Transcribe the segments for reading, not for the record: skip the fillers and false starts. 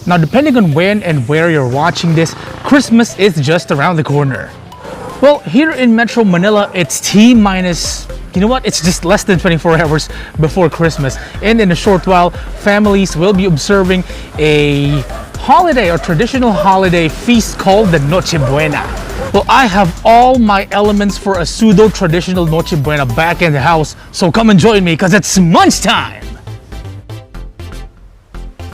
Now, depending on when and where you're watching this, Christmas is just around the corner. Well, here in Metro Manila, it's T-minus, you know what? It's just less than 24 hours before Christmas. And in a short while, families will be observing a holiday or traditional holiday feast called the Noche Buena. Well, I have all my elements for a pseudo-traditional Noche Buena back in the house, so come and join me because it's Munchtime!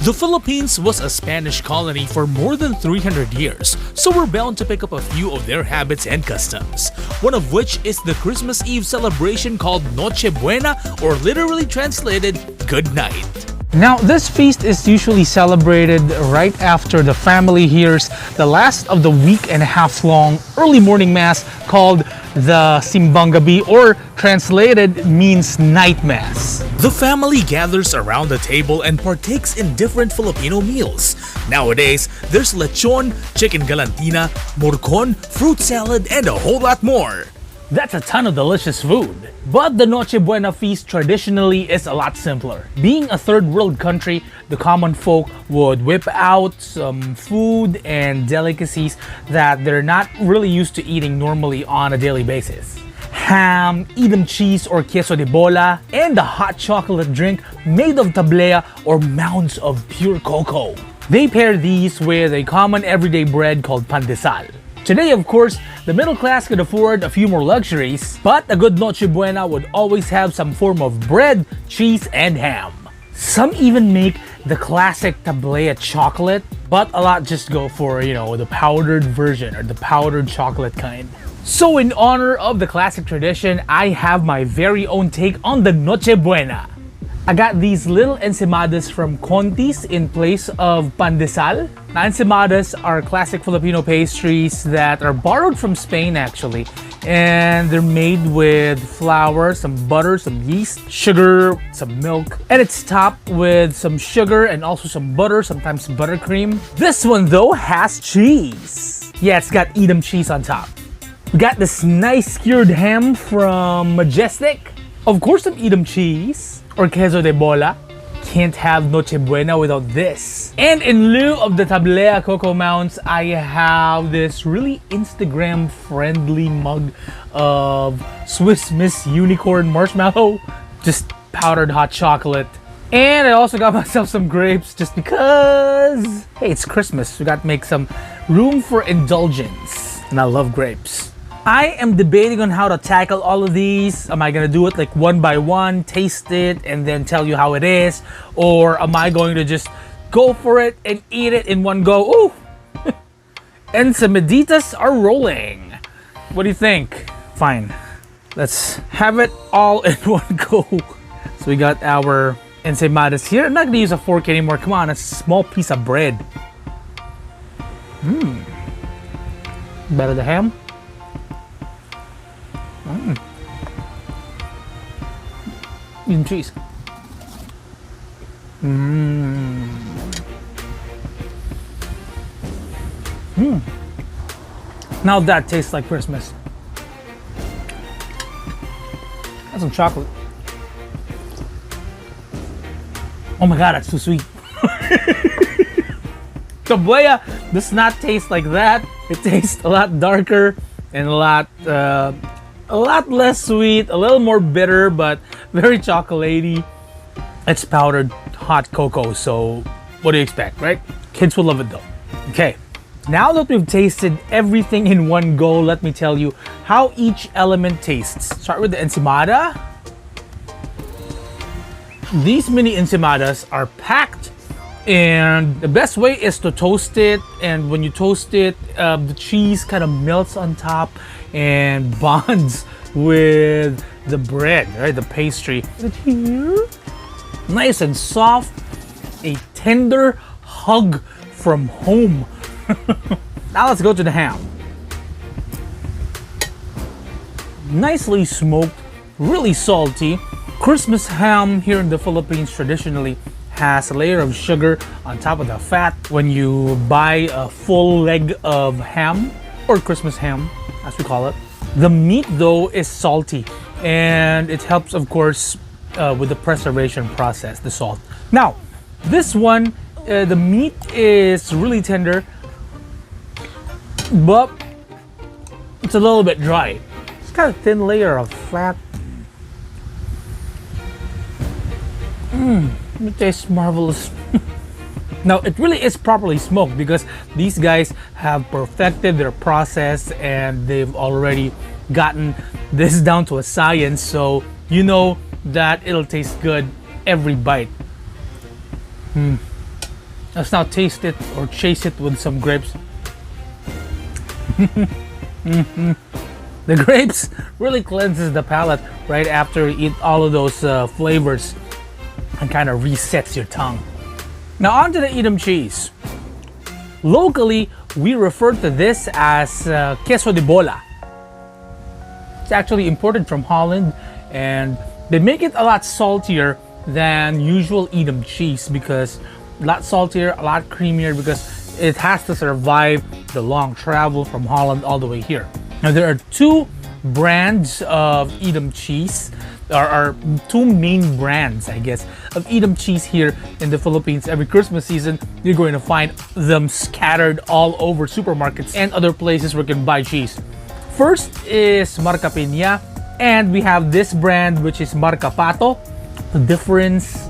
The Philippines was a Spanish colony for more than 300 years, so we're bound to pick up a few of their habits and customs. One of which is the Christmas Eve celebration called Noche Buena, or literally translated, Good Night. Now, this feast is usually celebrated right after the family hears the last of the week and a half long early morning mass called the Simbang Gabi, or translated means night mass. The family gathers around the table and partakes in different Filipino meals. Nowadays, there's lechon, chicken galantina, morcon, fruit salad, and a whole lot more. That's a ton of delicious food. But the Noche Buena feast traditionally is a lot simpler. Being a third world country, the common folk would whip out some food and delicacies that they're not really used to eating normally on a daily basis. Ham, Edam cheese or Queso De Bola, and a hot chocolate drink made of tableya or mounds of pure cocoa. They pair these with a common everyday bread called pandesal. Today, of course, the middle class could afford a few more luxuries, but a good Noche Buena would always have some form of bread, cheese, and ham. Some even make the classic tableya chocolate, but a lot just go for, the powdered version or the powdered chocolate kind. So in honor of the classic tradition, I have my very own take on the Noche Buena. I got these little ensaymadas from Contis in place of pandesal. Now, ensaymadas are classic Filipino pastries that are borrowed from Spain actually. And they're made with flour, some butter, some yeast, sugar, some milk. And it's topped with some sugar and also some butter, sometimes buttercream. This one though has cheese. Yeah, it's got Edam cheese on top. We got this nice cured ham from Majestic. Of course, some Edam cheese. Or Queso De Bola. Can't have Noche Buena without this. And in lieu of the tableya cocoa mounds, I have this really Instagram friendly mug of Swiss Miss Unicorn marshmallow, just powdered hot chocolate. And I also got myself some grapes just because, hey, it's Christmas. We got to make some room for indulgence. And I love grapes. I am debating on how to tackle all of these. Am I gonna do it like one by one, taste it, and then tell you how it is? Or am I going to just go for it and eat it in one go? Ooh! Ensaymaditas are rolling. What do you think? Fine. Let's have it all in one go. So we got our ensaymadas here. I'm not gonna use a fork anymore. Come on, it's a small piece of bread. Better the ham? Edam cheese. Now that tastes like Christmas. That's some chocolate. Oh my god, that's too sweet. Tableya does not taste like that. It tastes a lot darker and a lot less sweet, a little more bitter, but very chocolatey. It's powdered hot cocoa, so what do you expect, right? Kids will love it though. Okay, now that we've tasted everything in one go, let me tell you how each element tastes. Start with the ensaymada. These mini ensaymadas are packed, and the best way is to toast it. And when you toast it, the cheese kind of melts on top and bonds with the bread, right? The pastry. Here, nice and soft, a tender hug from home. Now let's go to the ham. Nicely smoked, really salty. Christmas ham here in the Philippines traditionally has a layer of sugar on top of the fat. When you buy a full leg of ham, or Christmas ham as we call it, the meat though is salty, and it helps of course with the preservation process, the salt. Now this one The meat is really tender, but it's a little bit dry. It's got a thin layer of fat. It tastes marvelous. Now, it really is properly smoked because these guys have perfected their process and they've already gotten this down to a science, so you know that it'll taste good every bite. Let's now taste it or chase it with some grapes. The grapes really cleanses the palate right after you eat all of those flavors and kind of resets your tongue. Now onto the Edam cheese. Locally, we refer to this as Queso De Bola. It's actually imported from Holland and they make it a lot saltier than usual Edam cheese because a lot saltier, a lot creamier because it has to survive the long travel from Holland all the way here. Now there are two brands of Edam cheese. There are two main brands, I guess, of Edam cheese here in the Philippines. Every Christmas season, you're going to find them scattered all over supermarkets and other places where you can buy cheese. First is Marca Piña, and we have this brand which is Marca Pato. The difference,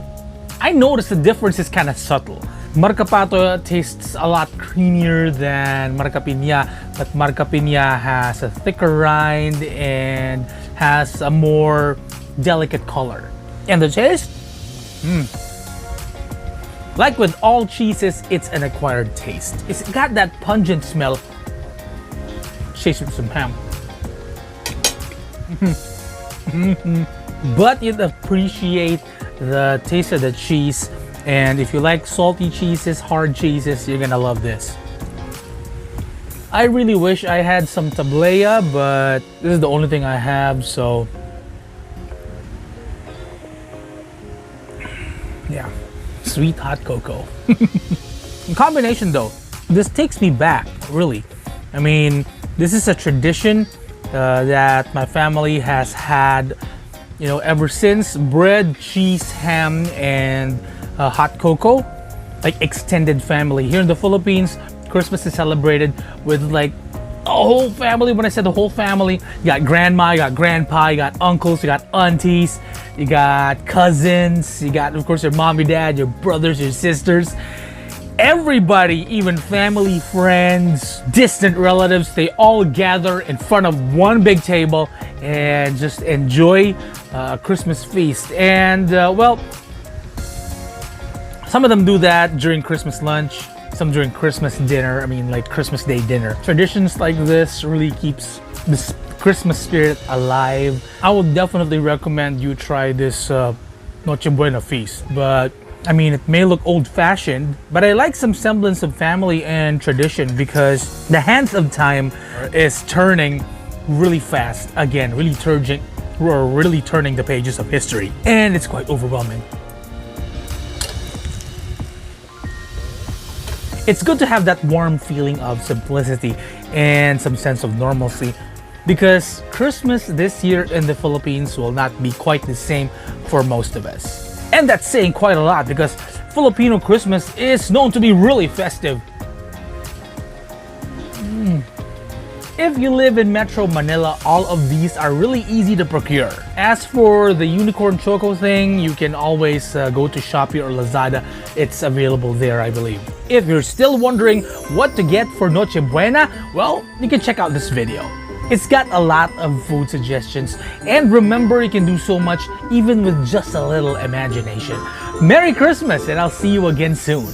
I noticed the difference is kind of subtle. Marca Pato tastes a lot creamier than Marca Piña, but Marca Piña has a thicker rind and has a more delicate color. And the taste? Like with all cheeses, it's an acquired taste. It's got that pungent smell. Chase with some ham. But you'd appreciate the taste of the cheese, and if you like salty cheeses, hard cheeses, you're gonna love this. I really wish I had some tableya, but this is the only thing I have, so yeah, sweet hot cocoa. In combination though, this takes me back, really. I mean, this is a tradition that my family has had, you know, ever since. Bread, cheese, ham, and hot cocoa, like extended family. Here in the Philippines, Christmas is celebrated with like a whole family. When I said the whole family, you got grandma, you got grandpa, you got uncles, you got aunties, you got cousins, you got, of course, your mom, your dad, your brothers, your sisters. Everybody, even family, friends, distant relatives, they all gather in front of one big table and just enjoy a Christmas feast. And well, some of them do that during Christmas lunch, some during Christmas dinner, I mean like Christmas Day dinner. Traditions like this really keeps this Christmas spirit alive. I would definitely recommend you try this Noche Buena feast. But I mean, it may look old-fashioned, but I like some semblance of family and tradition because the hands of time is turning really fast. Again, really turning the pages of history, and it's quite overwhelming. It's good to have that warm feeling of simplicity and some sense of normalcy because Christmas this year in the Philippines will not be quite the same for most of us. And that's saying quite a lot because Filipino Christmas is known to be really festive. If you live in Metro Manila, all of these are really easy to procure. As for the unicorn choco thing, you can always go to Shopee or Lazada. It's available there, I believe. If you're still wondering what to get for Noche Buena, well, you can check out this video. It's got a lot of food suggestions, and remember, you can do so much even with just a little imagination. Merry Christmas, and I'll see you again soon.